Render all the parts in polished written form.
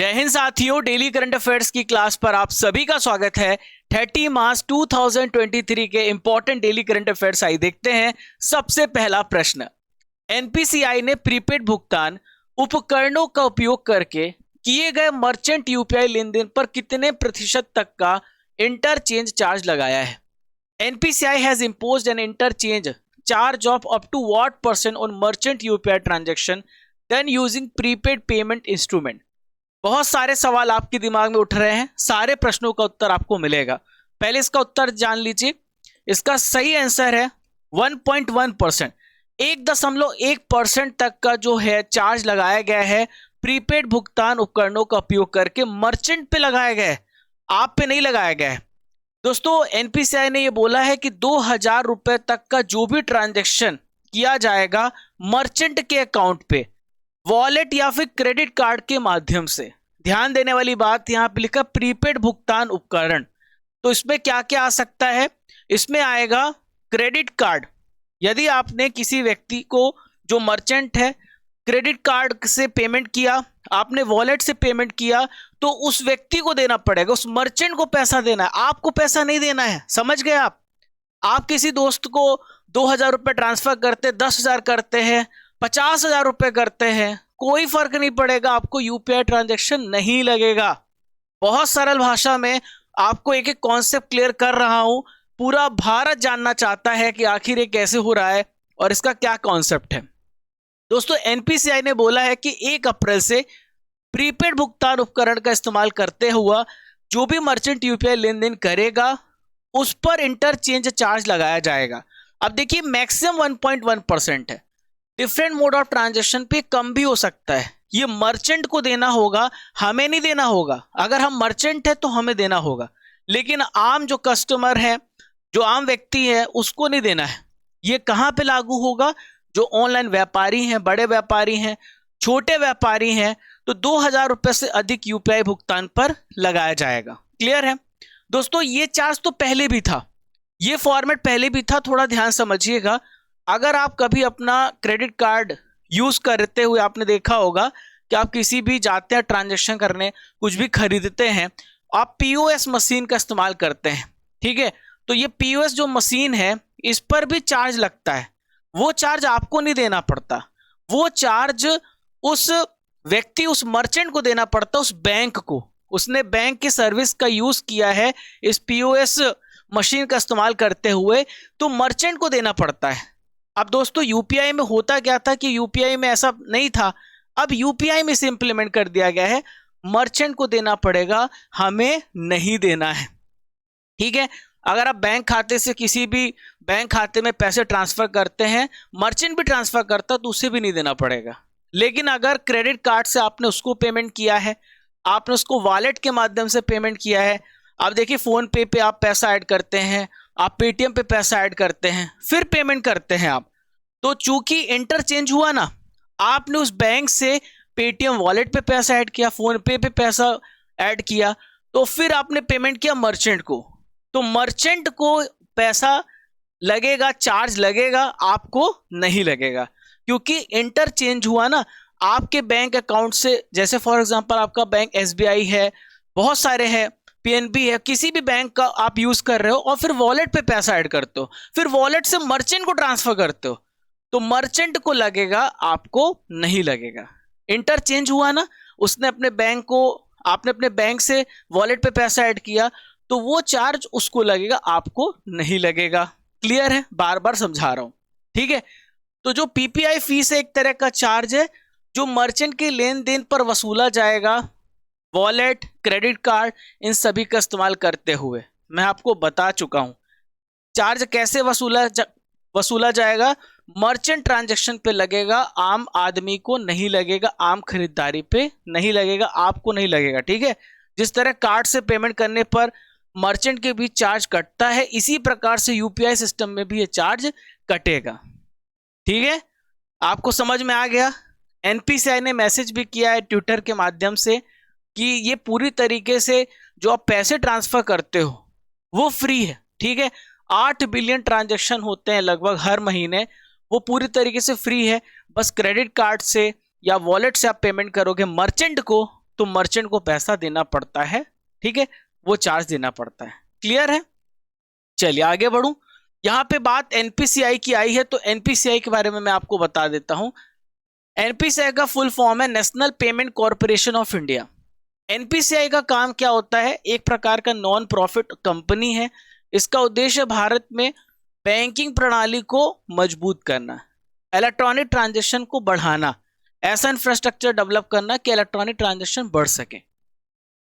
जय हिंद साथियों, daily current affairs की क्लास पर आप सभी का स्वागत है। 30 मार्च 2023 के इंपॉर्टेंट डेली करंट अफेयर्स आई देखते हैं। सबसे पहला प्रश्न, एनपीसीआई ने प्रीपेड भुगतान उपकरणों का उपयोग करके किए गए मर्चेंट यूपीआई लेन देन पर कितने प्रतिशत तक का इंटरचेंज चार्ज लगाया है। NPCI has imposed an interchange charge of up to what percent on merchant UPI transaction then using prepaid payment instrument. बहुत सारे सवाल आपके दिमाग में उठ रहे हैं, सारे प्रश्नों का उत्तर आपको मिलेगा। पहले इसका उत्तर जान लीजिए। इसका सही आंसर है 1.1%। 1.1% तक का जो है चार्ज लगाया गया है प्रीपेड भुगतान उपकरणों का उपयोग करके मर्चेंट पे लगाया गया है, आप पे नहीं लगाया गया है। दोस्तों, एनपीसीआई ने यह बोला है कि 2000 रुपए तक का जो भी ट्रांजैक्शन किया जाएगा मर्चेंट के अकाउंट पे वॉलेट या फिर क्रेडिट कार्ड के माध्यम से, ध्यान देने वाली बात यहां पे लिखा प्रीपेड भुगतान उपकरण, तो इसमें क्या क्या आ सकता है। इसमें आएगा क्रेडिट कार्ड। यदि आपने किसी व्यक्ति को जो मर्चेंट है क्रेडिट कार्ड से पेमेंट किया, आपने वॉलेट से पेमेंट किया, तो उस व्यक्ति को देना पड़ेगा, उस मर्चेंट को पैसा देना है, आपको पैसा नहीं देना है। समझ गए आप किसी दोस्त को 2000 रुपए ट्रांसफर करते, 10,000 करते हैं, 50,000 रुपए करते हैं, कोई फर्क नहीं पड़ेगा, आपको यूपीआई ट्रांजैक्शन नहीं लगेगा। बहुत सरल भाषा में आपको एक एक कॉन्सेप्ट क्लियर कर रहा हूं। पूरा भारत जानना चाहता है कि आखिर ये कैसे हो रहा है और इसका क्या कॉन्सेप्ट है। दोस्तों, एनपीसीआई ने बोला है कि 1 अप्रैल से प्रीपेड भुगतान उपकरण का इस्तेमाल करते हुआ जो भी मर्चेंट यूपीआई लेन देन करेगा उस पर इंटरचेंज चार्ज लगाया जाएगा। अब देखिए, मैक्सिमम 1.1% है। डिफरेंट मोड ऑफ ट्रांजैक्शन पे कम भी हो सकता है। ये मर्चेंट को देना होगा, हमें नहीं देना होगा। अगर हम मर्चेंट है तो हमें देना होगा, लेकिन आम जो कस्टमर है, जो आम व्यक्ति है, उसको नहीं देना है। ये कहां पे लागू होगा? जो ऑनलाइन व्यापारी हैं, बड़े व्यापारी हैं, छोटे व्यापारी हैं, तो 2000 रुपए से अधिक यूपीआई भुगतान पर लगाया जाएगा। क्लियर है दोस्तों? ये चार्ज तो पहले भी था, ये फॉर्मेट पहले भी था, थोड़ा ध्यान समझिएगा। अगर आप कभी अपना क्रेडिट कार्ड यूज करते हुए आपने देखा होगा कि आप किसी भी जाते हैं ट्रांजैक्शन करने, कुछ भी खरीदते हैं, आप पीओएस मशीन का इस्तेमाल करते हैं, ठीक है? तो ये पीओएस जो मशीन है, इस पर भी चार्ज लगता है। वो चार्ज आपको नहीं देना पड़ता, वो चार्ज उस व्यक्ति, उस मर्चेंट को देना पड़ता, उस बैंक को। उसने बैंक की सर्विस का यूज किया है इस पीओएस मशीन का इस्तेमाल करते हुए, तो मर्चेंट को देना पड़ता है। अब दोस्तों, यूपीआई में होता क्या था कि यूपीआई में ऐसा नहीं था, अब यूपीआई में इसे इंप्लीमेंट कर दिया गया है, मर्चेंट को देना पड़ेगा, हमें नहीं देना है। ठीक है? अगर आप बैंक खाते से किसी भी बैंक खाते में पैसे ट्रांसफर करते हैं, मर्चेंट भी ट्रांसफर करता, तो उसे भी नहीं देना पड़ेगा। लेकिन अगर क्रेडिट कार्ड से आपने उसको पेमेंट किया है, आपने उसको वॉलेट के माध्यम से पेमेंट किया है, आप देखिए फोन पे पे आप पैसा ऐड करते हैं, आप पेटीएम पे पैसा ऐड करते हैं, फिर पेमेंट करते हैं आप, तो चूंकि इंटरचेंज हुआ ना, आपने उस बैंक से पेटीएम वॉलेट पे पैसा ऐड किया, फोन पे पे पैसा ऐड किया, तो फिर आपने पेमेंट किया मर्चेंट को, तो मर्चेंट को पैसा लगेगा, चार्ज लगेगा, आपको नहीं लगेगा, क्योंकि इंटरचेंज हुआ ना आपके बैंक अकाउंट से। जैसे फॉर एग्जांपल आपका बैंक एसबीआई है, बहुत सारे हैं, पीएनबी है, किसी भी बैंक का आप यूज कर रहे हो और फिर वॉलेट पे पैसा ऐड करते हो, फिर वॉलेट से मर्चेंट को ट्रांसफर करते हो, तो मर्चेंट को लगेगा, आपको नहीं लगेगा। इंटरचेंज हुआ ना, उसने अपने बैंक को, आपने अपने बैंक से वॉलेट पे पैसा ऐड किया, तो वो चार्ज उसको लगेगा, आपको नहीं लगेगा। क्लियर है? बार बार समझा रहा हूं, ठीक है? तो जो पीपीआई फीस है, एक तरह का चार्ज है जो मर्चेंट के लेन देन पर वसूला जाएगा, वॉलेट, क्रेडिट कार्ड, इन सभी का इस्तेमाल करते हुए। मैं आपको बता चुका हूं चार्ज कैसे वसूला जाएगा। मर्चेंट ट्रांजैक्शन पे लगेगा, आम आदमी को नहीं लगेगा, आम खरीदारी पे नहीं लगेगा, आपको नहीं लगेगा। ठीक है? जिस तरह कार्ड से पेमेंट करने पर मर्चेंट के बीच चार्ज कटता है, इसी प्रकार से यूपीआई सिस्टम में भी ये चार्ज कटेगा। ठीक है? आपको समझ में आ गया? एनपीसीआई ने मैसेज भी किया है ट्विटर के माध्यम से कि ये पूरी तरीके से जो आप पैसे ट्रांसफर करते हो वो फ्री है। ठीक है? 8 बिलियन ट्रांजैक्शन होते हैं लगभग हर महीने, वो पूरी तरीके से फ्री है। बस क्रेडिट कार्ड से या वॉलेट से आप पेमेंट करोगे मर्चेंट को, तो मर्चेंट को पैसा देना पड़ता है, ठीक है, वो चार्ज देना पड़ता है। क्लियर है? चलिए आगे बढ़ूं। यहां पे बात एनपीसीआई की आई है, तो एनपीसीआई के बारे में मैं आपको बता देता हूं। एनपीसीआई का फुल फॉर्म है national payment corporation of India. NPCI का काम क्या होता है? एक प्रकार का नॉन प्रॉफिट कंपनी है। इसका उद्देश्य भारत में बैंकिंग प्रणाली को मजबूत करना, इलेक्ट्रॉनिक ट्रांजैक्शन को बढ़ाना, ऐसा इंफ्रास्ट्रक्चर डेवलप करना कि इलेक्ट्रॉनिक ट्रांजैक्शन बढ़ सके।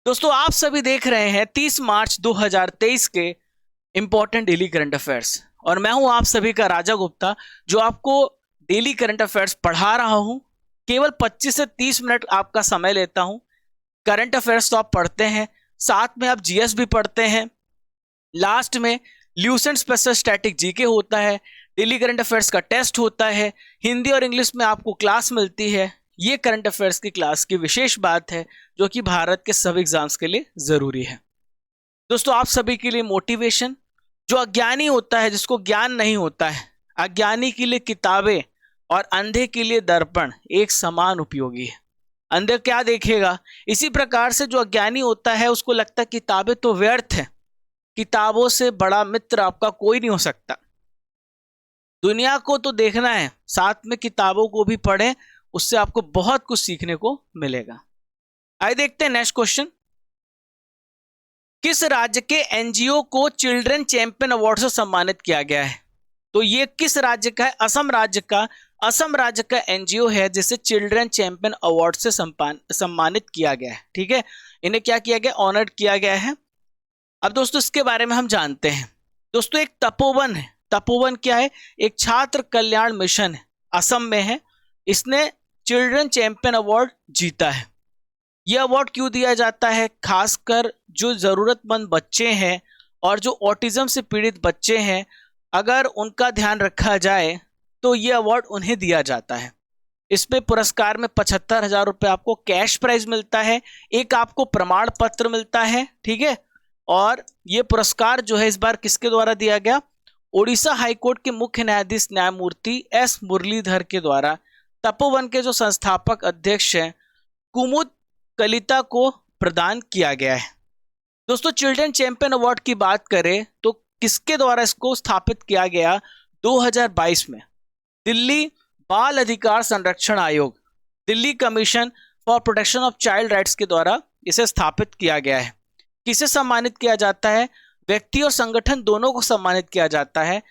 दोस्तों आप सभी देख रहे हैं 30 मार्च 2023 के इंपॉर्टेंट डेली करंट अफेयर्स, और मैं हूं आप सभी का राजा गुप्ता, जो आपको डेली करंट अफेयर्स पढ़ा रहा हूं। केवल 25 से 30 मिनट आपका समय लेता हूं। करंट अफेयर्स तो आप पढ़ते हैं, साथ में आप जीएस भी पढ़ते हैं, लास्ट में ल्यूसेंट स्पेशल स्टैटिक जीके होता है, डेली करंट अफेयर्स का टेस्ट होता है, हिंदी और इंग्लिश में आपको क्लास मिलती है। ये करंट अफेयर्स की क्लास की विशेष बात है, जो कि भारत के सभी एग्जाम्स के लिए जरूरी है। दोस्तों आप सभी के लिए मोटिवेशन, जो अज्ञानी होता है, जिसको ज्ञान नहीं होता है, अज्ञानी के लिए किताबें और अंधे के लिए दर्पण एक समान उपयोगी है। अंधे क्या देखेगा? इसी प्रकार से जो अज्ञानी होता है उसको लगता है किताबें तो व्यर्थ है, किताबों से बड़ा मित्र आपका कोई नहीं हो सकता। दुनिया को तो देखना है, साथ में किताबों को भी पढ़ें, उससे आपको बहुत कुछ सीखने को मिलेगा। आइए देखते हैं नेक्स्ट क्वेश्चन। किस राज्य के एनजीओ को चिल्ड्रन चैंपियन अवार्ड से सम्मानित किया गया है? तो ये किस राज्य का है? असम राज्य का। असम राज्य का एनजीओ है जिसे चिल्ड्रन चैंपियन अवार्ड से सम्मानित किया गया है, ठीक है, इन्हें क्या किया गया? ऑनर्ड किया गया है। अब दोस्तों इसके बारे में हम जानते हैं। दोस्तों एक तपोवन है। तपोवन क्या है? एक छात्र कल्याण मिशन है, असम में है। इसने चिल्ड्रन चैंपियन अवार्ड जीता है। यह अवार्ड क्यों दिया जाता है? खासकर जो जरूरतमंद बच्चे हैं और जो ऑटिज्म से पीड़ित बच्चे हैं, अगर उनका ध्यान रखा जाए तो यह अवार्ड उन्हें दिया जाता है। इसमें पुरस्कार में 75,000 रुपये आपको कैश प्राइज मिलता है, एक आपको प्रमाण पत्र मिलता है, ठीक है। और यह पुरस्कार जो है इस बार किसके द्वारा दिया गया? ओडिशा हाईकोर्ट के मुख्य न्यायाधीश न्यायमूर्ति एस मुरलीधर के द्वारा तपोवन के जो संस्थापक अध्यक्ष हैं कुमुद कलिता को प्रदान किया गया है। दोस्तों चिल्ड्रन चैंपियन अवार्ड की बात करें तो किसके द्वारा इसको स्थापित किया गया? 2022 में दिल्ली बाल अधिकार संरक्षण आयोग, Delhi commission for protection of child rights के द्वारा इसे स्थापित किया गया है। किसे सम्मानित किया जाता है? व्यक्ति और संगठन दोनों को सम्मानित किया जाता है,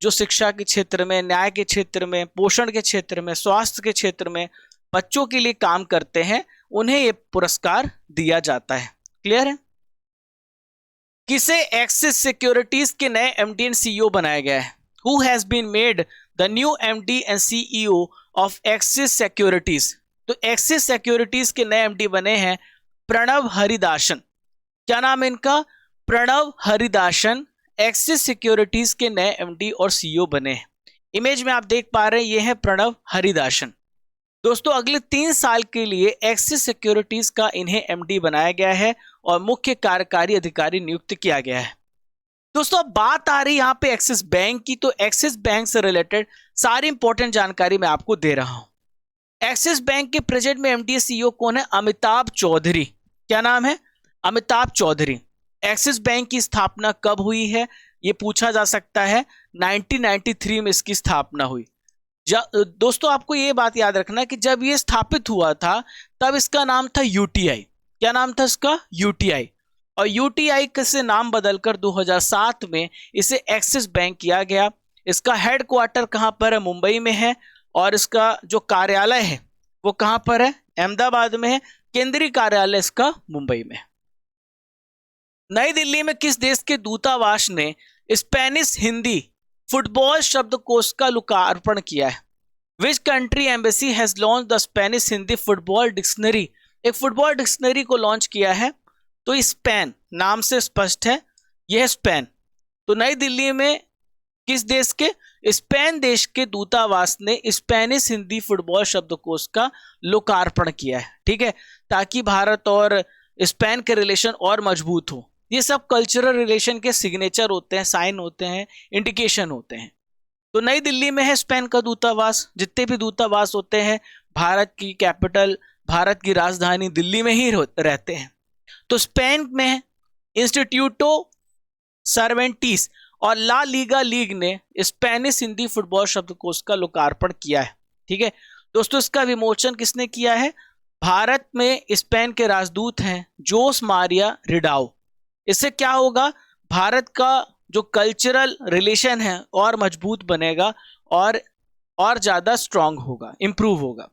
जो शिक्षा के क्षेत्र में, न्याय के क्षेत्र में, पोषण के क्षेत्र में, स्वास्थ्य के क्षेत्र में बच्चों के लिए काम करते हैं, उन्हें यह पुरस्कार दिया जाता है। क्लियर है? किसे एक्सिस सिक्योरिटीज के नए एमडी एंड सीईओ बनाया गया है? Who has been made the new MD and CEO of Axis Securities? तो एक्सिस सिक्योरिटीज के नए एमडी बने हैं प्रणव हरिदासन। क्या नाम है इनका? प्रणव हरिदासन एक्सिस सिक्योरिटीज के नए एमडी और सीईओ बने हैं। इमेज में आप देख पा रहे हैं, ये है प्रणव हरिदासन। दोस्तों अगले 3 साल के लिए एक्सिस सिक्योरिटीज का इन्हें एमडी बनाया गया है और मुख्य कार्यकारी अधिकारी नियुक्त किया गया है। दोस्तों अब बात आ रही यहां पे एक्सिस बैंक की, तो एक्सिस बैंक से रिलेटेड सारी इंपॉर्टेंट जानकारी मैं आपको दे रहा हूं। एक्सिस बैंक के प्रेजेंट में एमडी सीईओ कौन है? अमिताभ चौधरी। क्या नाम है? अमिताभ चौधरी। एक्सिस बैंक की स्थापना कब हुई है? यह पूछा जा सकता है। 1993 में इसकी स्थापना हुई। दोस्तों आपको यह बात याद रखना कि जब यह स्थापित हुआ था तब इसका नाम था यूटीआई। क्या नाम था इसका? यूटीआई। और यूटीआई से नाम बदलकर 2007 में इसे एक्सिस बैंक किया गया। इसका हेडक्वार्टर कहां पर है? मुंबई में है। और इसका जो कार्यालय है वो कहां पर है? अहमदाबाद में है। केंद्रीय कार्यालय इसका मुंबई में। नई दिल्ली में किस देश के दूतावास ने स्पेनिश हिंदी फुटबॉल शब्दकोश का लोकार्पण किया है? Which country embassy has launch the Spanish Hindi football dictionary? एक फुटबॉल डिक्शनरी को लॉन्च किया है। तो स्पेन, नाम से स्पष्ट है यह है स्पेन। तो नई दिल्ली में किस देश के? स्पेन देश के दूतावास ने स्पेनिश हिंदी फुटबॉल शब्दकोश का लोकार्पण किया है, ठीक है, ताकि भारत और स्पेन के रिलेशन और मजबूत हो। ये सब कल्चरल रिलेशन के सिग्नेचर होते हैं, साइन होते हैं, इंडिकेशन होते हैं। तो नई दिल्ली में है स्पेन का दूतावास। जितने भी दूतावास होते हैं भारत की कैपिटल भारत की राजधानी दिल्ली में ही रहते हैं। तो स्पेन में इंस्टीट्यूटो सर्वेंटीस और ला लीगा लीग ने स्पेनिश हिंदी फुटबॉल शब्दकोश का लोकार्पण किया है। ठीक है दोस्तों, इसका विमोचन किसने किया है? भारत में स्पेन के राजदूत हैं जोस मारिया रिडाओ। इससे क्या होगा? भारत का जो कल्चरल रिलेशन है और मजबूत बनेगा और ज्यादा स्ट्रांग होगा, इंप्रूव होगा।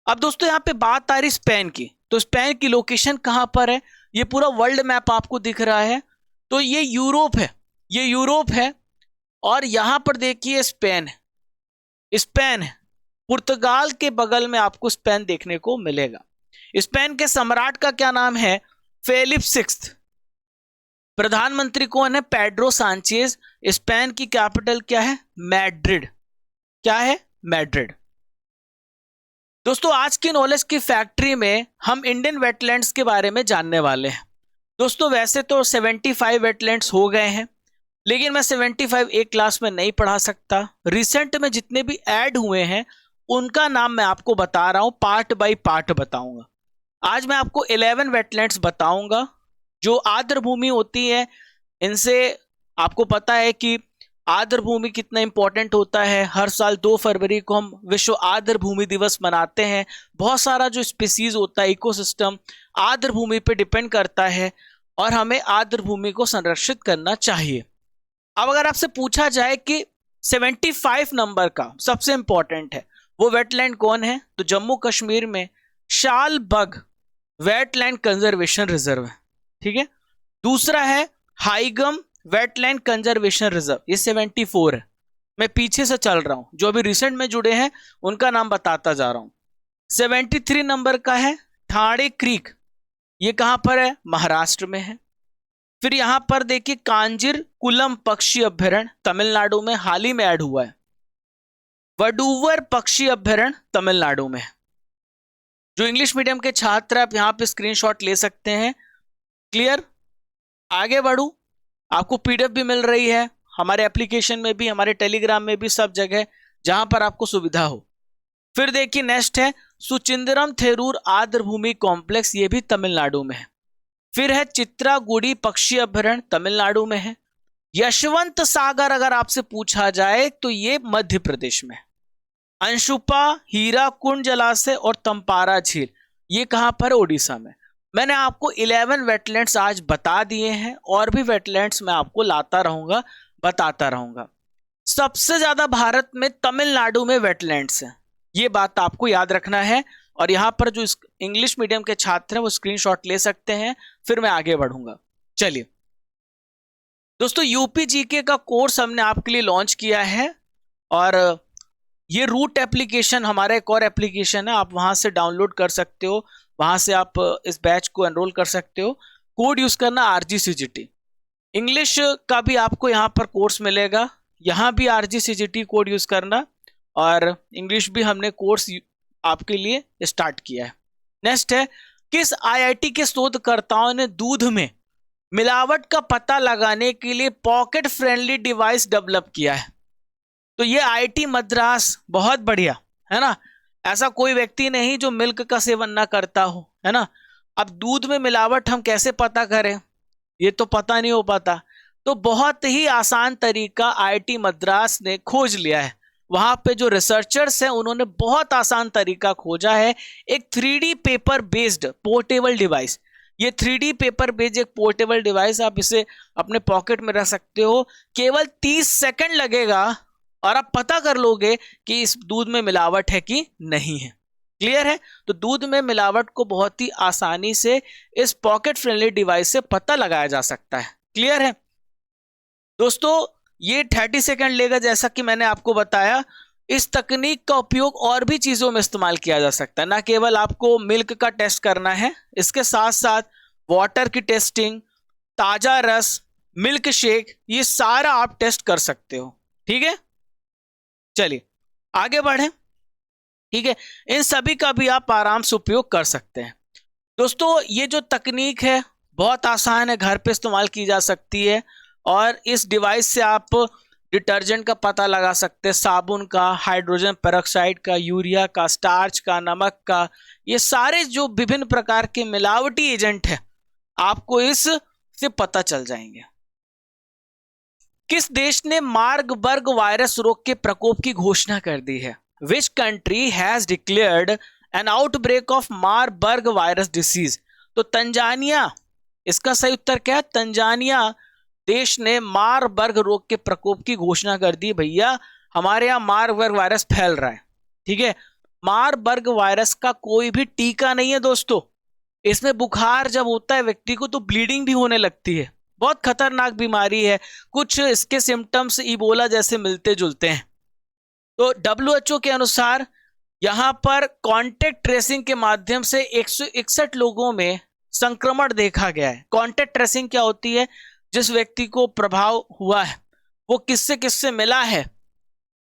अब दोस्तों यहाँ पे बात आ रही स्पेन की, तो स्पेन की लोकेशन कहां पर है? ये पूरा वर्ल्ड मैप आपको दिख रहा है, तो ये यूरोप है, ये यूरोप है। और यहां पर देखिए स्पेन है, स्पेन है, पुर्तगाल के बगल में आपको स्पेन देखने को मिलेगा। स्पेन के सम्राट का क्या नाम है? Felipe sixth. प्रधानमंत्री कौन है? Pedro Sanchez. स्पेन की कैपिटल क्या है? मैड्रिड। क्या है? मैड्रिड। दोस्तों आज की नॉलेज की फैक्ट्री में हम इंडियन वेटलैंड्स के बारे में जानने वाले हैं। दोस्तों वैसे तो 75 वेटलैंड्स हो गए हैं, लेकिन मैं 75 एक क्लास में नहीं पढ़ा सकता। रिसेंट में जितने भी ऐड हुए हैं उनका नाम मैं आपको बता रहा हूं, पार्ट बाय पार्ट बताऊंगा। आज मैं आपको 11 वेटलैंड्स बताऊंगा जो आर्द्र भूमि होती है। इनसे आपको पता है कि आर्द्र भूमि कितना इंपॉर्टेंट होता है। हर साल 2 फरवरी को हम विश्व आर्द्र भूमि दिवस मनाते हैं। बहुत सारा जो स्पीसीज होता है, इकोसिस्टम आर्द्र भूमि पे डिपेंड करता है और हमें आर्द्र भूमि को संरक्षित करना चाहिए। अब अगर आपसे पूछा जाए कि 75 नंबर का सबसे इंपॉर्टेंट है वो वेटलैंड कौन है, तो जम्मू कश्मीर में शालबग वेटलैंड कंजर्वेशन रिजर्व है। ठीक है, दूसरा है हाइगम वेटलैंड कंजर्वेशन रिजर्व, ये 74 है। मैं पीछे से चल रहा हूं, जो अभी रिसेंट में जुड़े हैं उनका नाम बताता जा रहा हूं। 73 नंबर का है ठाणे क्रीक, ये कहां पर है? महाराष्ट्र में है। फिर यहां पर देखिए कांजिर कुलम पक्षी अभ्यारण्य तमिलनाडु में हाल ही में ऐड हुआ है। वडूवर पक्षी अभ्यारण्य तमिलनाडु में। जो इंग्लिश मीडियम के छात्र आप यहां पे स्क्रीनशॉट ले सकते हैं। क्लियर? आगे बढ़ू, आपको पीडीएफ भी मिल रही है हमारे एप्लीकेशन में भी, हमारे टेलीग्राम में भी, सब जगह जहां पर आपको सुविधा हो। फिर देखिए नेक्स्ट है सुचिंदरम थेरूर आर्द्र भूमि कॉम्प्लेक्स, ये भी तमिलनाडु में है। फिर है चित्रागुड़ी पक्षी अभ्यारण्य तमिलनाडु में है। यशवंत सागर अगर आपसे पूछा जाए तो ये मध्य प्रदेश में है। अंशुपा हीराकुंड जलाशय और तंपारा झील ये कहां पर? ओडिशा में। मैंने आपको 11 वेटलैंड्स आज बता दिए हैं, और भी वेटलैंड्स मैं आपको लाता रहूंगा, बताता रहूंगा। सबसे ज्यादा भारत में तमिलनाडु में वेटलैंड्स हैं, ये बात आपको याद रखना है। और यहां पर जो इंग्लिश मीडियम के छात्र हैं वो स्क्रीनशॉट ले सकते हैं। फिर मैं आगे बढ़ूंगा। चलिए दोस्तों, यूपी जीके का कोर्स हमने आपके लिए लॉन्च किया है, और ये रूट एप्लीकेशन हमारा एक और एप्लीकेशन है, आप वहां से डाउनलोड कर सकते हो, वहां से आप इस बैच को एनरोल कर सकते हो। कोड यूज करना RGCGT। इंग्लिश का भी आपको यहाँ पर कोर्स मिलेगा, यहाँ भी RGCGT कोड यूज करना, और इंग्लिश भी हमने कोर्स आपके लिए स्टार्ट किया है। नेक्स्ट है किस IIT के शोधकर्ताओं ने दूध में मिलावट का पता लगाने के लिए पॉकेट फ्रेंडली डिवाइस डेवलप किया है? तो ये IIT मद्रास, बहुत बढ़िया है ना। ऐसा कोई व्यक्ति नहीं जो मिल्क का सेवन ना करता हो, है ना। अब दूध में मिलावट हम कैसे पता करें, ये तो पता नहीं हो पाता। तो बहुत ही आसान तरीका IIT मद्रास ने खोज लिया है। वहां पे जो रिसर्चर्स हैं उन्होंने बहुत आसान तरीका खोजा है, एक 3D paper based portable device. ये 3D पेपर बेस्ड एक पोर्टेबल डिवाइस, आप इसे अपने पॉकेट में रख सकते हो। केवल 30 सेकंड लगेगा और आप पता कर लोगे कि इस दूध में मिलावट है कि नहीं है। क्लियर है? तो दूध में मिलावट को बहुत ही आसानी से इस पॉकेट फ्रेंडली डिवाइस से पता लगाया जा सकता है। क्लियर है दोस्तों? ये 30 सेकंड लेगा, जैसा कि मैंने आपको बताया। इस तकनीक का उपयोग और भी चीजों में इस्तेमाल किया जा सकता है, ना केवल आपको मिल्क का टेस्ट करना है, इसके साथ साथ वाटर की टेस्टिंग, ताजा रस, मिल्क शेक, ये सारा आप टेस्ट कर सकते हो। ठीक है, चलिए आगे बढ़ें। ठीक है, इन सभी का भी आप आराम से उपयोग कर सकते हैं। दोस्तों ये जो तकनीक है बहुत आसान है, घर पे इस्तेमाल की जा सकती है, और इस डिवाइस से आप डिटर्जेंट का पता लगा सकते हैं, साबुन का, हाइड्रोजन पेरोक्साइड का, यूरिया का, स्टार्च का, नमक का, ये सारे जो विभिन्न प्रकार के मिलावटी एजेंट है आपको इस से पता चल जाएंगे। किस देश ने मार्बर्ग वायरस रोग के प्रकोप की घोषणा कर दी है? Which country has declared N outbreak of Marburg virus disease? तो तंजानिया, इसका सही उत्तर क्या है? तंजानिया देश ने मार्बर्ग रोग के प्रकोप की घोषणा कर दी। भैया हमारे यहां मार्बर्ग वायरस फैल रहा है, ठीक है। मार्बर्ग वायरस का कोई भी टीका नहीं है दोस्तों। इसमें बुखार जब होता है व्यक्ति को तो ब्लीडिंग भी होने लगती है, बहुत खतरनाक बीमारी है। कुछ इसके सिम्टम्स इबोला जैसे मिलते जुलते हैं। तो WHO के अनुसार यहां पर कॉन्टेक्ट ट्रेसिंग के माध्यम से 161 लोगों में संक्रमण देखा गया है। कॉन्टेक्ट ट्रेसिंग क्या होती है? जिस व्यक्ति को प्रभाव हुआ है वो किससे किससे मिला है,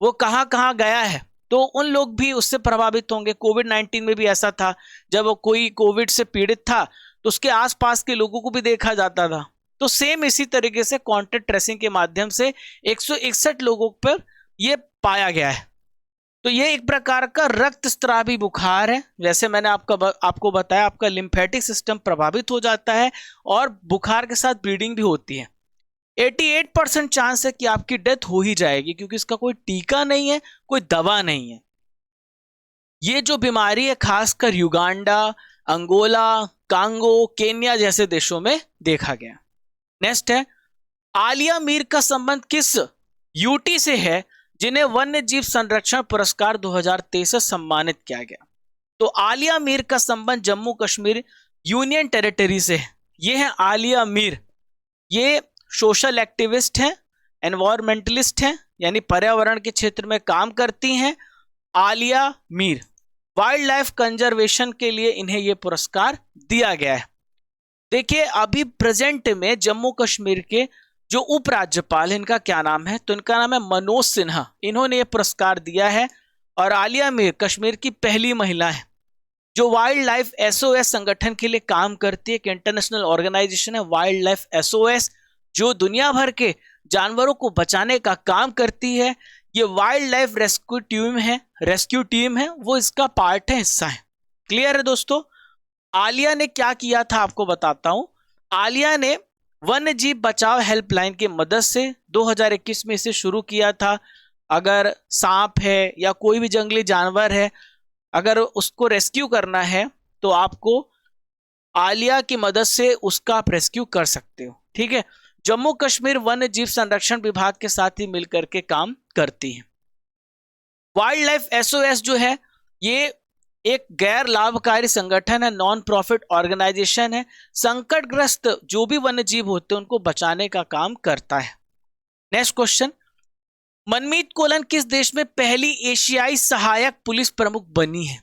वो कहां कहां गया है, तो उन लोग भी उससे प्रभावित होंगे। कोविड-19 में भी ऐसा था, जब कोई कोविड से पीड़ित था तो उसके आसपास के लोगों को भी देखा जाता था। तो सेम इसी तरीके से कॉन्टेक्ट ट्रेसिंग के माध्यम से 161 लोगों पर यह पाया गया है। तो यह एक प्रकार का रक्तस्रावी बुखार है। जैसे मैंने आपको बताया, आपका लिम्फेटिक सिस्टम प्रभावित हो जाता है और बुखार के साथ ब्लीडिंग भी होती है। 88% चांस है कि आपकी डेथ हो ही जाएगी, क्योंकि इसका कोई टीका नहीं है, कोई दवा नहीं है। ये जो बीमारी है खासकर युगांडा, अंगोला, कांगो, केन्या जैसे देशों में देखा गया। नेक्स्ट है, आलिया मीर का संबंध किस यूटी से है जिन्हें वन्य जीव संरक्षण पुरस्कार 2023 से सम्मानित किया गया? तो आलिया मीर का संबंध जम्मू कश्मीर यूनियन टेरिटरी से है। ये है आलिया मीर। ये सोशल एक्टिविस्ट हैं, एनवायरमेंटलिस्ट हैं, यानी पर्यावरण के क्षेत्र में काम करती हैं। Alia Mir wild life conservation के लिए इन्हें यह पुरस्कार दिया गया है। देखिए अभी प्रेजेंट में जम्मू कश्मीर के जो उपराज्यपाल, इनका क्या नाम है? तो इनका नाम है मनोज सिन्हा। इन्होंने यह पुरस्कार दिया है। और आलिया मीर कश्मीर की पहली महिला है जो वाइल्ड लाइफ SOS संगठन के लिए काम करती है। एक इंटरनेशनल ऑर्गेनाइजेशन है वाइल्ड लाइफ SOS, जो दुनिया भर के जानवरों को बचाने का काम करती है। ये वाइल्ड लाइफ रेस्क्यू टीम है, वो इसका पार्ट है, हिस्सा है। क्लियर है दोस्तों? आलिया ने क्या किया था आपको बताता हूं। आलिया ने वन्य जीव बचाव हेल्पलाइन की मदद से 2021 में इसे शुरू किया था। अगर सांप है या कोई भी जंगली जानवर है, अगर उसको रेस्क्यू करना है तो आपको आलिया की मदद से उसका आप रेस्क्यू कर सकते हो, ठीक है। जम्मू कश्मीर वन्य जीव संरक्षण विभाग के साथ ही मिलकर के काम करती है। वाइल्ड लाइफ SOS जो है ये एक गैर लाभकारी संगठन है, नॉन प्रॉफिट ऑर्गेनाइजेशन है। संकटग्रस्त जो भी वन्य जीव होते हैं उनको बचाने का काम करता है। नेक्स्ट क्वेश्चन, मनमीत कोलन किस देश में पहली एशियाई सहायक पुलिस प्रमुख बनी है?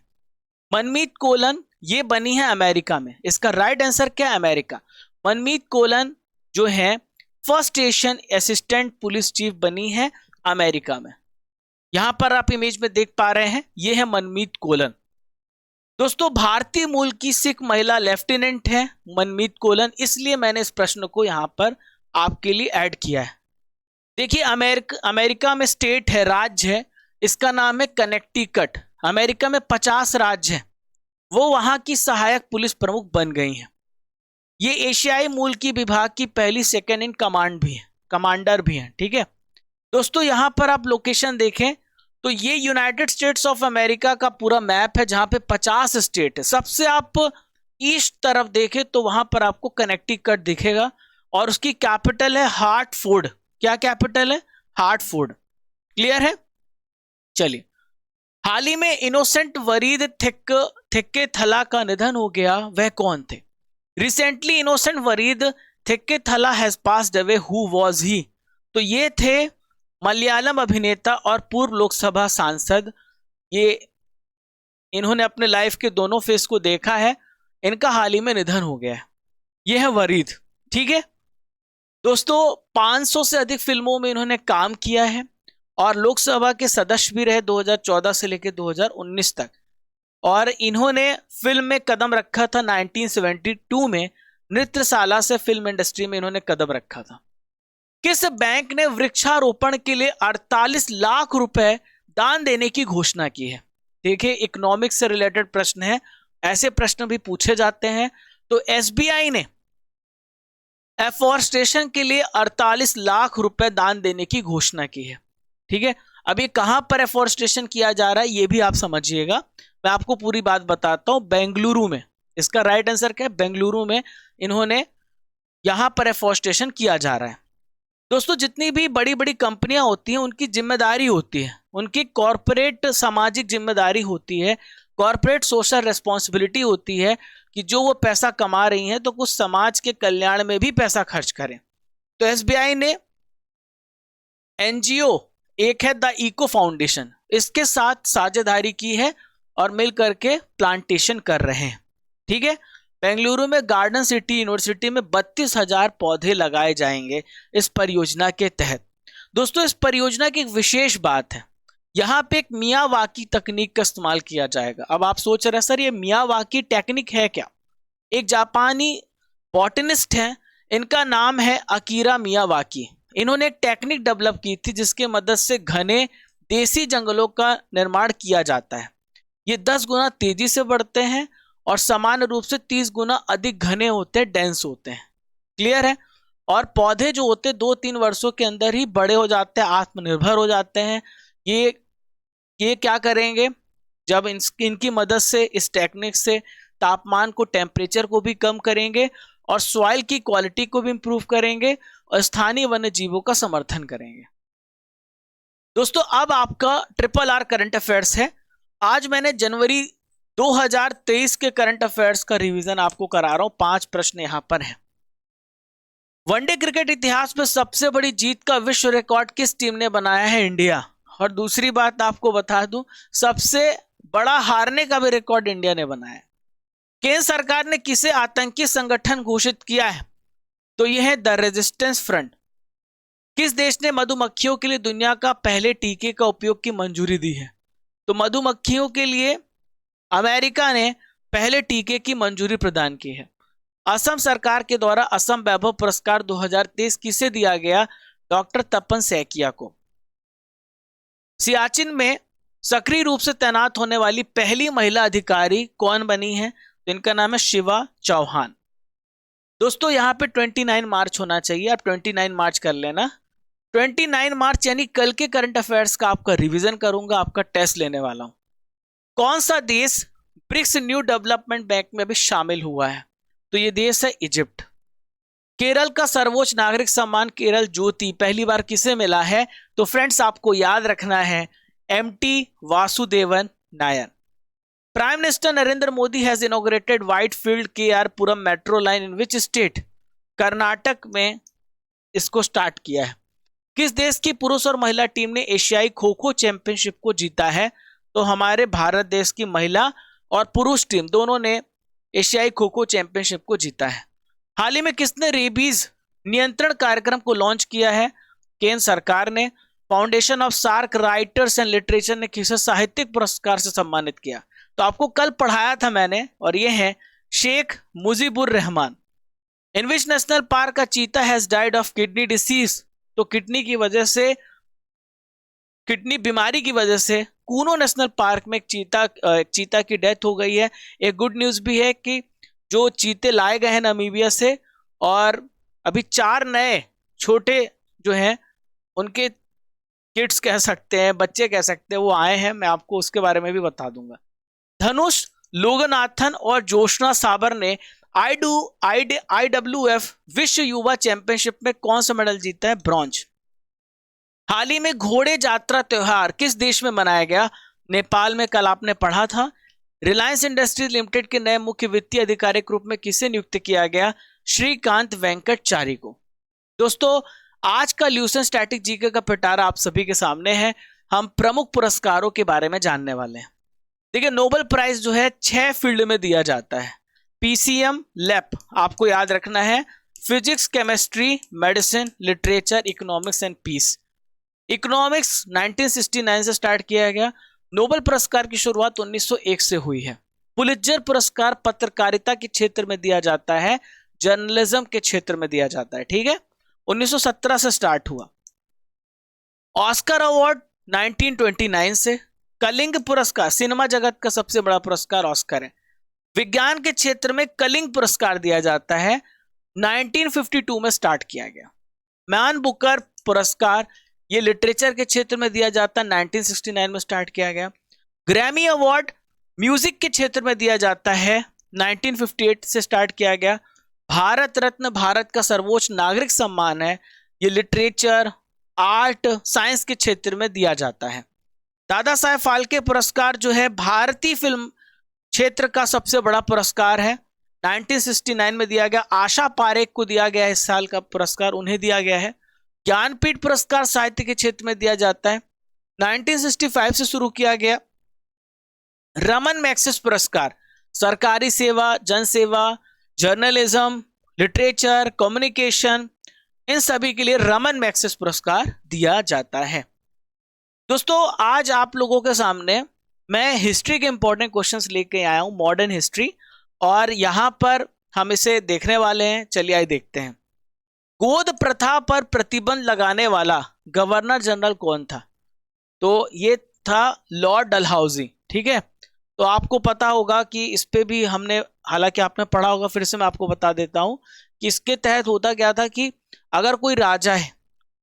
मनमीत कोलन ये बनी है अमेरिका में। इसका राइट आंसर क्या है? अमेरिका। मनमीत कोलन जो है first Asian assistant police chief बनी है अमेरिका में। यहां पर आप इमेज में देख पा रहे हैं, ये है मनमीत कोलन। दोस्तों भारतीय मूल की सिख महिला लेफ्टिनेंट है मनमीत कोलन, इसलिए मैंने इस प्रश्न को यहां पर आपके लिए ऐड किया है। देखिए अमेरिका में स्टेट है, राज्य है, इसका नाम है कनेक्टिकट। अमेरिका में 50 राज्य हैं, वो वहां की सहायक पुलिस प्रमुख बन गई हैं। ये एशियाई मूल की विभाग की पहली सेकंड इन कमांड भी है, कमांडर भी हैं, ठीक है दोस्तों। यहां पर आप लोकेशन देखें तो ये यूनाइटेड स्टेट्स ऑफ अमेरिका का पूरा मैप है, जहां पे 50 स्टेट है। सबसे आप ईस्ट तरफ देखें तो वहां पर आपको कनेक्टिकट दिखेगा और उसकी कैपिटल है हार्टफोर्ड। क्या कैपिटल है? हार्टफोर्ड। क्लियर है? चलिए, हाल ही में इनोसेंट वरीद थिक्केथला का निधन हो गया, वह कौन थे? Recently innocent Vareed Thekkethala has passed away, who was he? तो ये थे मलयालम अभिनेता और पूर्व लोकसभा सांसद। इन्होंने अपने लाइफ के दोनों फेस को देखा है, इनका हाल ही में निधन हो गया है। यह है वरीद, ठीक है दोस्तों। 500 से अधिक फिल्मों में इन्होंने काम किया है और लोकसभा के सदस्य भी रहे 2014 से लेकर 2019 तक। और इन्होंने फिल्म में कदम रखा था 1972 में, नृत्यशाला से फिल्म इंडस्ट्री में इन्होंने कदम रखा था। किस बैंक ने वृक्षारोपण के लिए 48 लाख रुपए दान देने की घोषणा की है? देखिए इकोनॉमिक्स से रिलेटेड प्रश्न है। ऐसे प्रश्न भी पूछे जाते हैं। तो एसबीआई ने एफॉरेस्टेशन के लिए 48 लाख रुपए दान देने की घोषणा की है। ठीक है, अब ये कहां पर एफॉरेस्टेशन किया जा रहा है ये भी आप समझिएगा, मैं आपको पूरी बात बताता हूं। बेंगलुरु में, इसका राइट आंसर क्या है, बेंगलुरु में इन्होंने यहां पर एफॉरेस्टेशन किया जा रहा है। दोस्तों, जितनी भी बड़ी बड़ी कंपनियां होती हैं उनकी जिम्मेदारी होती है, उनकी कॉरपोरेट सामाजिक जिम्मेदारी होती है, कॉरपोरेट सोशल रेस्पॉन्सिबिलिटी होती है कि जो वो पैसा कमा रही हैं तो कुछ समाज के कल्याण में भी पैसा खर्च करें। तो एसबीआई ने एनजीओ, एक है द इको फाउंडेशन, इसके साथ साझेदारी की है और मिल करके प्लांटेशन कर रहे हैं। ठीक है, बेंगलुरु में गार्डन सिटी यूनिवर्सिटी में 32,000 पौधे लगाए जाएंगे इस परियोजना के तहत। दोस्तों, इस परियोजना की एक विशेष बात है, यहां पे एक मियावाकी तकनीक का इस्तेमाल किया जाएगा। अब आप सोच रहे हैं सर ये मियावाकी टेक्निक है क्या? एक जापानी बॉटनिस्ट हैं, इनका नाम है अकीरा मियावाकी। इन्होंने एक टेक्निक डेवलप की थी जिसके मदद से घने देसी जंगलों का निर्माण किया जाता है। ये 10 गुना तेजी से बढ़ते हैं और सामान्य रूप से 30 गुना अधिक घने होते हैं, डेंस होते हैं। क्लियर है? और पौधे जो होते हैं 2-3 वर्षों के अंदर ही बड़े हो जाते हैं, आत्मनिर्भर हो जाते हैं। ये क्या करेंगे, जब इनकी मदद से, इस टेक्निक से तापमान को, टेम्परेचर को भी कम करेंगे और सॉइल की क्वालिटी को भी इंप्रूव करेंगे और स्थानीय वन्य जीवों का समर्थन करेंगे। दोस्तों, अब आपका RRR करंट अफेयर्स है। आज मैंने जनवरी 2023 के करंट अफेयर्स का रिवीजन आपको करा रहा हूं। 5 प्रश्न यहां पर हैं। वनडे क्रिकेट इतिहास में सबसे बड़ी जीत का विश्व रिकॉर्ड किस टीम ने बनाया है? इंडिया। और दूसरी बात आपको बता दूं, सबसे बड़ा हारने का भी रिकॉर्ड इंडिया ने बनाया है। केंद्र सरकार ने किसे आतंकी संगठन घोषित किया है? तो यह है द रेजिस्टेंस फ्रंट। किस देश ने मधुमक्खियों के लिए दुनिया का पहले टीके का उपयोग की मंजूरी दी है? तो मधुमक्खियों के लिए अमेरिका ने पहले टीके की मंजूरी प्रदान की है। असम सरकार के द्वारा असम वैभव पुरस्कार 2023 किसे दिया गया? डॉक्टर तपन सैकिया को। सियाचिन में सक्रिय रूप से तैनात होने वाली पहली महिला अधिकारी कौन बनी है? तो इनका नाम है शिवा चौहान। दोस्तों, यहां पे 29 मार्च होना चाहिए, आप 29 मार्च कर लेना। 29 मार्च यानी कल के करंट अफेयर्स का आपका रिवीजन करूंगा, आपका टेस्ट लेने वाला हूं। कौन सा देश ब्रिक्स न्यू डेवलपमेंट बैंक में अभी शामिल हुआ है? तो ये देश है इजिप्ट। केरल का सर्वोच्च नागरिक सम्मान केरल ज्योति पहली बार किसे मिला है? तो फ्रेंड्स, आपको याद रखना है MT Vasudevan Nair. Prime minister Narendra Modi has inaugurated Whitefield KR Puram metro line in which state? Karnataka में इसको स्टार्ट किया है। किस देश की पुरुष और महिला टीम ने एशियाई खो खो चैंपियनशिप को जीता है? तो हमारे भारत देश की महिला और पुरुष टीम दोनों ने एशियाई खो खो चैंपियनशिप को जीता है। हाल ही में किसने रेबीज नियंत्रण कार्यक्रम को लॉन्च किया है? केंद्र सरकार ने। Foundation of SAARC writers and literature ने किसे साहित्यिक पुरस्कार से सम्मानित किया? तो आपको कल पढ़ाया था मैंने, और ये है शेख मुजीबुर रहमान। इन विच नेशनल पार्क का चीता has died of kidney disease? तो किडनी की वजह से, किडनी बीमारी की वजह से कूनो नेशनल पार्क में एक चीता की डेथ हो गई है। एक गुड न्यूज भी है कि जो चीते लाए गए हैं नामीबिया से, और अभी 4 नए छोटे जो हैं उनके किड्स कह सकते हैं, बच्चे कह सकते हैं, वो आए हैं। मैं आपको उसके बारे में भी बता दूंगा। धनुष लोगनाथन और जोशना साबर ने IWF विश्व युवा चैंपियनशिप में कौन सा मेडल जीता है? ब्रॉन्ज। हाल ही में घोड़े यात्रा त्योहार किस देश में मनाया गया? नेपाल में। कल आपने पढ़ा था। रिलायंस इंडस्ट्रीज लिमिटेड के नए मुख्य वित्तीय अधिकारी के रूप में किसे नियुक्त किया गया? श्रीकांत वेंकटचारी को। दोस्तों, आज का ल्यूसेंट स्टैटिक जीके का पिटारा आप सभी के सामने है। हम प्रमुख पुरस्कारों के बारे में जानने वाले हैं। देखिए, नोबेल प्राइज जो है 6 फील्ड में दिया जाता है। PCM लैप आपको याद रखना है, physics, chemistry, medicine, literature, economics and peace. Economics 1969 से स्टार्ट किया गया। नोबेल पुरस्कार की शुरुआत 1901 से हुई है। पुलित्जर पुरस्कार पत्रकारिता के क्षेत्र में दिया जाता है, जर्नलिज्म के क्षेत्र में दिया जाता है। ठीक है, 1917 से स्टार्ट हुआ। ऑस्कर अवार्ड 1929 से। कलिंग पुरस्कार, सिनेमा जगत का सबसे बड़ा पुरस्कार ऑस्कर है, विज्ञान के क्षेत्र में कलिंग पुरस्कार दिया जाता है, 1952 में स्टार्ट किया गया। मैन बुकर पुरस्कार ये लिटरेचर के क्षेत्र में दिया जाता है, 1969 में स्टार्ट किया गया। ग्रैमी अवार्ड म्यूजिक के क्षेत्र में दिया जाता है, 1958 से स्टार्ट किया गया। भारत रत्न भारत का सर्वोच्च नागरिक सम्मान है, ये लिटरेचर, आर्ट, साइंस के क्षेत्र में दिया जाता है। दादा साहेब फाल्के पुरस्कार जो है भारतीय फिल्म क्षेत्र का सबसे बड़ा पुरस्कार है, 1969 में दिया गया। आशा पारेख को दिया गया इस साल का पुरस्कार, उन्हें दिया गया है। ज्ञानपीठ पुरस्कार साहित्य के क्षेत्र में दिया जाता है, 1965 से शुरू किया गया। रमन मैग्सेसे पुरस्कार सरकारी सेवा, जनसेवा, जर्नलिज्म, लिटरेचर, कम्युनिकेशन, इन सभी के लिए रमन मैग्सेसे पुरस्कार दिया जाता है। दोस्तों आज आप लोगों के सामने मैं हिस्ट्री के इंपॉर्टेंट क्वेश्चंस लेके आया हूं, मॉडर्न हिस्ट्री, और यहां पर हम इसे देखने वाले हैं। चलिए आइए देखते हैं। गोद प्रथा पर प्रतिबंध लगाने वाला गवर्नर जनरल कौन था? तो ये था लॉर्ड डलहौजी। ठीक है, तो आपको पता होगा कि इस पे भी हमने, हालांकि आपने पढ़ा होगा, फिर से मैं आपको बता देता हूं कि इसके तहत होता क्या था कि अगर कोई राजा है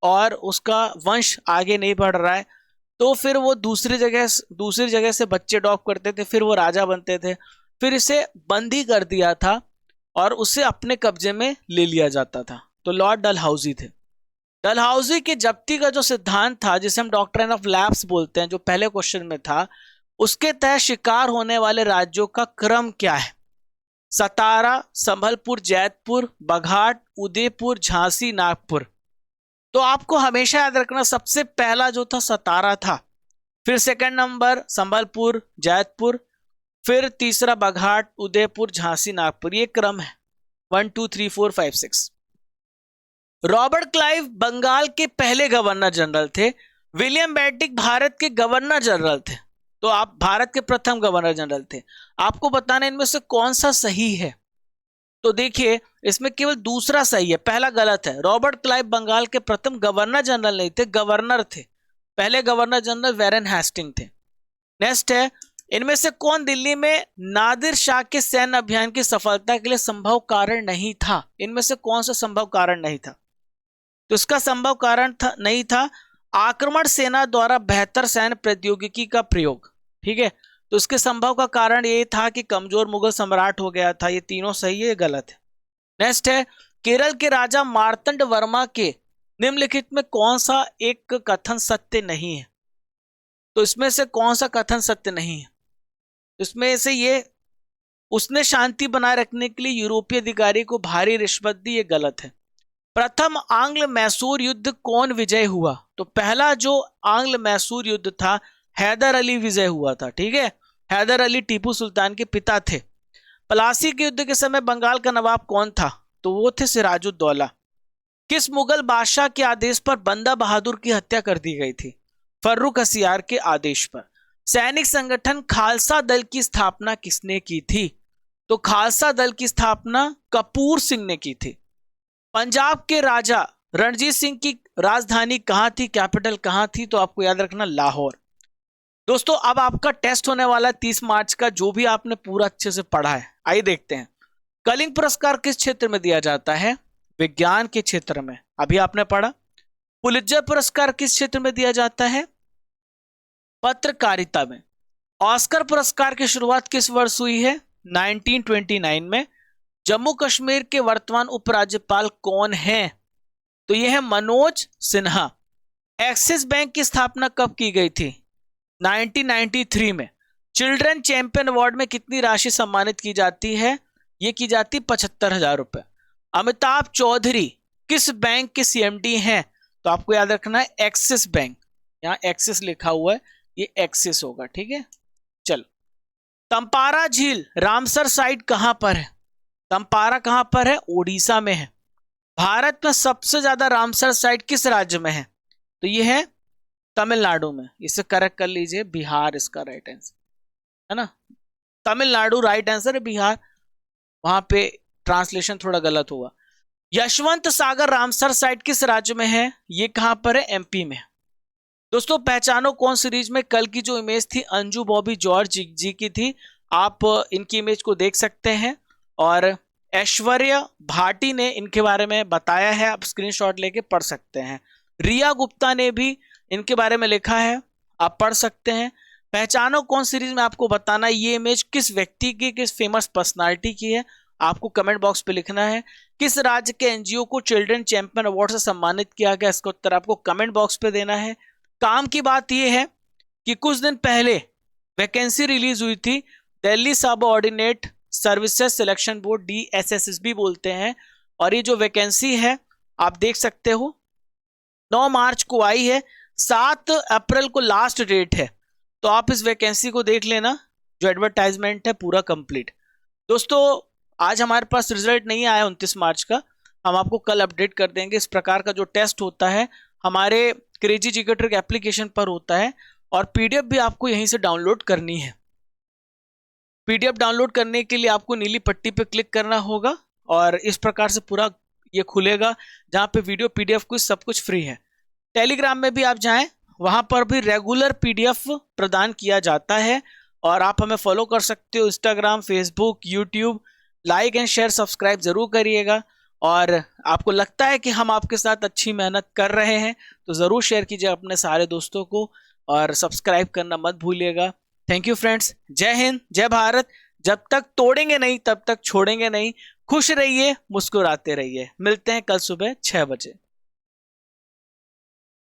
और उसका वंश आगे नहीं बढ़ रहा है तो फिर वो दूसरी जगह से बच्चे अडॉप्ट करते थे, फिर वो राजा बनते थे। फिर इसे बंदी कर दिया था और उसे अपने कब्जे में ले लिया जाता था। तो लॉर्ड डलहौजी थे। डलहौजी के जब्ती का जो सिद्धांत था, जिसे हम डॉक्ट्रिन ऑफ लैप्स बोलते हैं, जो पहले क्वेश्चन में था, उसके तहत शिकार होने वाले राज्यों का क्रम क्या है? सतारा, संभलपुर, जैतपुर, बघाट, उदयपुर, झांसी, नागपुर। तो आपको हमेशा याद रखना, सबसे पहला जो था सतारा था, फिर सेकंड नंबर संभलपुर, जैतपुर, फिर तीसरा बघाट, उदयपुर, झांसी, नागपुर। ये क्रम है 1 2 3 4 5 6। रॉबर्ट क्लाइव बंगाल के पहले गवर्नर जनरल थे। विलियम बेंटिक भारत के गवर्नर जनरल थे। तो आप भारत के प्रथम गवर्नर जनरल थे। आपको बताना इनमें से कौन सा सही है। तो देखिए इसमें केवल दूसरा सही है, पहला गलत है। रॉबर्ट क्लाइव बंगाल के प्रथम गवर्नर जनरल नहीं थे, गवर्नर थे। पहले गवर्नर जनरल वैरेन हेस्टिंग थे। नेक्स्ट है, इनमें से कौन दिल्ली में नादिर शाह के सैन्य अभियान की सफलता के लिए संभव कारण नहीं था? इनमें से कौन सा संभव कारण नहीं था? तो इसका संभव कारण नहीं था आक्रमण सेना द्वारा बेहतर सैन्य प्रौद्योगिकी का प्रयोग। ठीक है, तो इसके संभव का कारण ये था कि कमजोर मुगल सम्राट हो गया था। ये तीनों सही है, ये गलत है। नेक्स्ट है, केरल के राजा मार्तंड वर्मा के निम्नलिखित में कौन सा एक कथन सत्य नहीं है? तो इसमें से कौन सा कथन सत्य नहीं है? इसमें से ये, उसने शांति बनाए रखने के लिए यूरोपीय अधिकारी को भारी रिश्वत दी, ये गलत है। प्रथम आंग्ल मैसूर युद्ध कौन विजय हुआ? तो पहला जो आंग्ल मैसूर युद्ध था हैदर अली विजय हुआ था। ठीक है, हैदर अली टीपू सुल्तान के पिता थे। प्लासी के युद्ध के समय बंगाल का नवाब कौन था? तो वो थे सिराजुद्दौला। किस मुगल बादशाह के आदेश पर बंदा बहादुर की हत्या कर दी गई थी? फर्रुख हसियार के आदेश पर। सैनिक संगठन खालसा दल की स्थापना किसने की थी? तो खालसा दल की स्थापना कपूर सिंह ने की थी। पंजाब के राजा रणजीत सिंह की राजधानी कहां थी, कैपिटल कहां थी? तो आपको याद रखना लाहौर। दोस्तों अब आपका टेस्ट होने वाला है 30 मार्च का, जो भी आपने पूरा अच्छे से पढ़ा है। आइए देखते हैं। कलिंग पुरस्कार किस क्षेत्र में दिया जाता है? विज्ञान के क्षेत्र में, अभी आपने पढ़ा। पुलित्जर पुरस्कार किस क्षेत्र में दिया जाता है? पत्रकारिता में। ऑस्कर पुरस्कार की शुरुआत किस वर्ष हुई है? 1929 में। जम्मू कश्मीर के वर्तमान उपराज्यपाल कौन हैं? तो यह है मनोज सिन्हा। एक्सिस बैंक की स्थापना कब की गई थी? 1993 में। चिल्ड्रन चैंपियन अवार्ड में कितनी राशि सम्मानित की जाती है? यह की जाती 75,000 रुपए। अमिताभ चौधरी किस बैंक के सीएमडी हैं? तो आपको याद रखना है एक्सिस बैंक। यहां एक्सिस लिखा हुआ है, ये एक्सिस होगा। ठीक है, चलो। तंपारा झील रामसर साइट कहां पर है? तंपारा कहां पर है? ओडिशा में है। भारत में सबसे ज्यादा रामसर साइट किस राज्य में है? तो ये है तमिलनाडु में। इसे करेक्ट कर लीजिए, बिहार इसका राइट आंसर है ना। तमिलनाडु राइट आंसर है, बिहार वहां पे ट्रांसलेशन थोड़ा गलत हुआ। यशवंत सागर रामसर साइट किस राज्य में है? ये कहां पर है? एमपी में। दोस्तों पहचानो कौन सीरीज में कल की जो इमेज थी अंजू बॉबी जॉर्ज जी की थी, आप इनकी इमेज को देख सकते हैं और ऐश्वर्या भाटी ने इनके बारे में बताया है, आप स्क्रीनशॉट लेके पढ़ सकते हैं। रिया गुप्ता ने भी इनके बारे में लिखा है, आप पढ़ सकते हैं। पहचानो कौन सीरीज में आपको बताना ये इमेज किस व्यक्ति की, किस फेमस पर्सनालिटी की है, आपको कमेंट बॉक्स पे लिखना है। किस राज्य के एनजीओ को चिल्ड्रन चैंपियन अवार्ड से सम्मानित किया गया, इसका उत्तर आपको कमेंट बॉक्स पे देना है। काम की बात यह है कि कुछ दिन पहले वैकेंसी रिलीज हुई थी दिल्ली सब ordinate services selection board, DSSB बोलते हैं, और ये जो वैकेंसी है आप देख सकते हो 9 मार्च को आई है, 7 अप्रैल को लास्ट डेट है। तो आप इस वैकेंसी को देख लेना, जो एडवर्टाइजमेंट है पूरा कंप्लीट। दोस्तों आज हमारे पास रिजल्ट नहीं आया 29 मार्च का, हम आपको कल अपडेट कर देंगे। इस प्रकार का जो टेस्ट होता है हमारे क्रेजी जीके ट्रिक एप्लीकेशन पर होता है, और पीडीएफ भी आपको यहीं से डाउनलोड करनी है। पीडीएफ डाउनलोड करने के लिए आपको नीली पट्टी पे क्लिक करना होगा और इस प्रकार से पूरा ये खुलेगा, जहां पे वीडियो पीडीएफ कुछ सब कुछ फ्री है। टेलीग्राम में भी आप जाएं, वहां पर भी रेगुलर पीडीएफ प्रदान किया जाता है, और आप हमें फॉलो कर सकते हो Instagram, Facebook, YouTube. Like and share subscribe जरूर करिएगा, और आपको लगता है कि हम आपके साथ अच्छी मेहनत कर रहे हैं तो ज़रूर शेयर कीजिए अपने सारे दोस्तों को, और सब्सक्राइब करना मत भूलिएगा। थैंक यू फ्रेंड्स, जय हिंद, जय भारत। जब तक तोड़ेंगे नहीं तब तक छोड़ेंगे नहीं। खुश रहिए, मुस्कुराते रहिए। मिलते हैं कल सुबह 6 बजे।